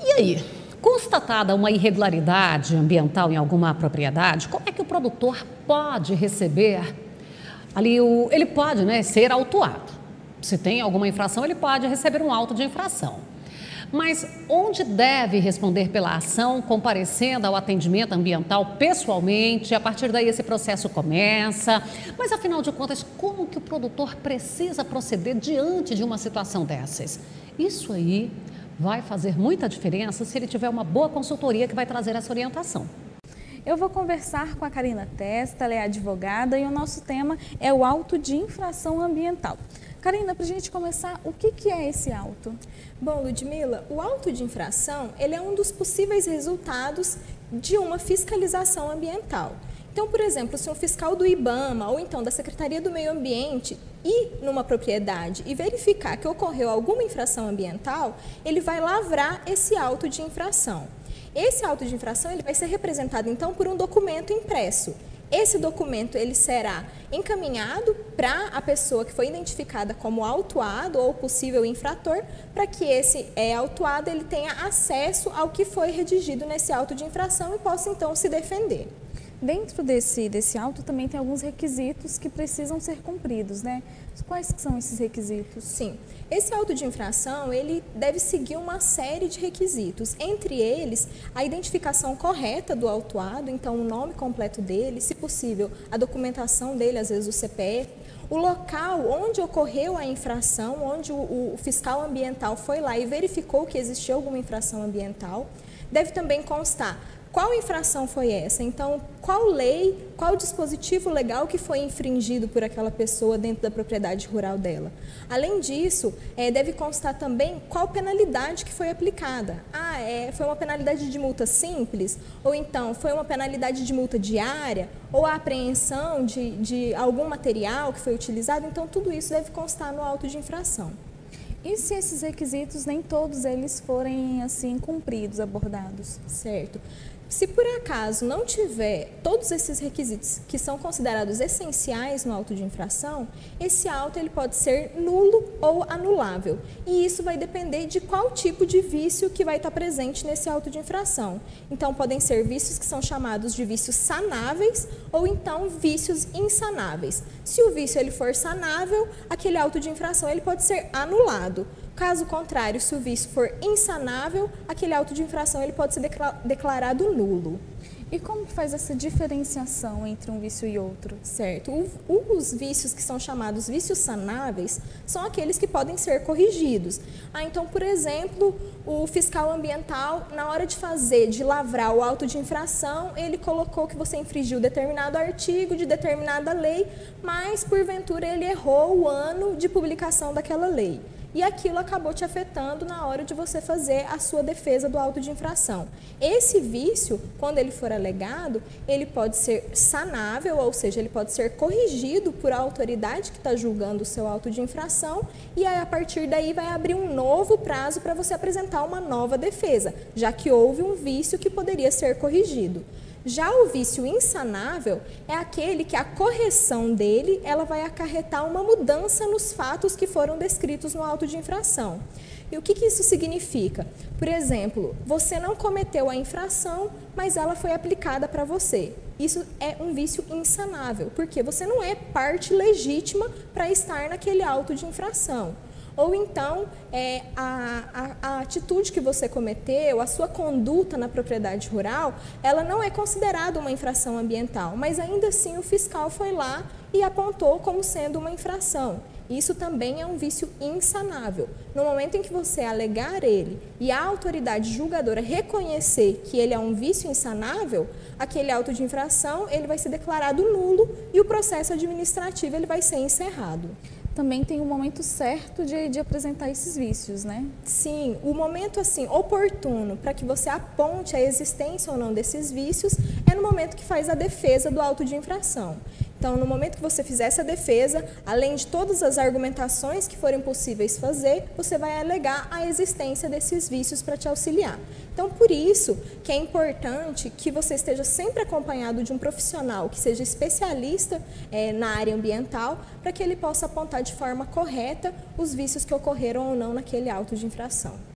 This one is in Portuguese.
E aí, constatada uma irregularidade ambiental em alguma propriedade, como é que o produtor pode receber ali ele pode, né, ser autuado. Se tem alguma infração, ele pode receber um auto de infração. Mas onde deve responder pela ação, comparecendo ao atendimento ambiental pessoalmente? A partir daí esse processo começa. Mas afinal de contas, como que o produtor precisa proceder diante de uma situação dessas? Isso aí vai fazer muita diferença se ele tiver uma boa consultoria que vai trazer essa orientação. Eu vou conversar com a Karina Testa, ela é advogada e o nosso tema é o auto de infração ambiental. Karina, para a gente começar, o que é esse auto? Bom, Ludmila, o auto de infração ele é um dos possíveis resultados de uma fiscalização ambiental. Então, por exemplo, se um fiscal do IBAMA ou então da Secretaria do Meio Ambiente ir numa propriedade e verificar que ocorreu alguma infração ambiental, ele vai lavrar esse auto de infração. Esse auto de infração ele vai ser representado, então, por um documento impresso. Esse documento ele será encaminhado para a pessoa que foi identificada como autuado ou possível infrator, para que esse autuado ele tenha acesso ao que foi redigido nesse auto de infração e possa, então, se defender. Dentro desse auto também tem alguns requisitos que precisam ser cumpridos, né? Quais que são esses requisitos? Sim, esse auto de infração ele deve seguir uma série de requisitos, entre eles a identificação correta do autuado, então o nome completo dele, se possível a documentação dele, às vezes o CPF, o local onde ocorreu a infração, onde o fiscal ambiental foi lá e verificou que existiu alguma infração ambiental, deve também constar qual infração foi essa? Então, qual lei, qual dispositivo legal que foi infringido por aquela pessoa dentro da propriedade rural dela? Além disso, deve constar também qual penalidade que foi aplicada. Foi uma penalidade de multa simples? Ou então, foi uma penalidade de multa diária? Ou a apreensão de algum material que foi utilizado? Então, tudo isso deve constar no auto de infração. E se esses requisitos, nem todos eles forem assim cumpridos, abordados? Certo. Se por acaso não tiver todos esses requisitos que são considerados essenciais no auto de infração, esse auto ele pode ser nulo ou anulável. E isso vai depender de qual tipo de vício que vai estar presente nesse auto de infração. Então, podem ser vícios que são chamados de vícios sanáveis ou então vícios insanáveis. Se o vício ele for sanável, aquele auto de infração ele pode ser anulado. Caso contrário, se o vício for insanável, aquele auto de infração ele pode ser declarado nulo. E como que faz essa diferenciação entre um vício e outro? Certo. Os vícios que são chamados vícios sanáveis são aqueles que podem ser corrigidos. Então, por exemplo, o fiscal ambiental, na hora de lavrar o auto de infração, ele colocou que você infringiu determinado artigo de determinada lei, mas, porventura, ele errou o ano de publicação daquela lei. E aquilo acabou te afetando na hora de você fazer a sua defesa do auto de infração. Esse vício, quando ele for alegado, ele pode ser sanável, ou seja, ele pode ser corrigido por a autoridade que está julgando o seu auto de infração, e aí, a partir daí vai abrir um novo prazo para você apresentar uma nova defesa, já que houve um vício que poderia ser corrigido. Já o vício insanável é aquele que a correção dele ela vai acarretar uma mudança nos fatos que foram descritos no auto de infração. E o que isso significa? Por exemplo, você não cometeu a infração, mas ela foi aplicada para você. Isso é um vício insanável, porque você não é parte legítima para estar naquele auto de infração. Ou então, a atitude que você cometeu, a sua conduta na propriedade rural, ela não é considerada uma infração ambiental, mas ainda assim o fiscal foi lá e apontou como sendo uma infração. Isso também é um vício insanável. No momento em que você alegar ele e a autoridade julgadora reconhecer que ele é um vício insanável, aquele auto de infração ele vai ser declarado nulo e o processo administrativo ele vai ser encerrado. Também tem um momento certo de apresentar esses vícios, né? Sim, o momento assim oportuno para que você aponte a existência ou não desses vícios é no momento que faz a defesa do auto de infração. Então, no momento que você fizer essa defesa, além de todas as argumentações que forem possíveis fazer, você vai alegar a existência desses vícios para te auxiliar. Então, por isso que é importante que você esteja sempre acompanhado de um profissional que seja especialista na área ambiental, para que ele possa apontar de forma correta os vícios que ocorreram ou não naquele auto de infração.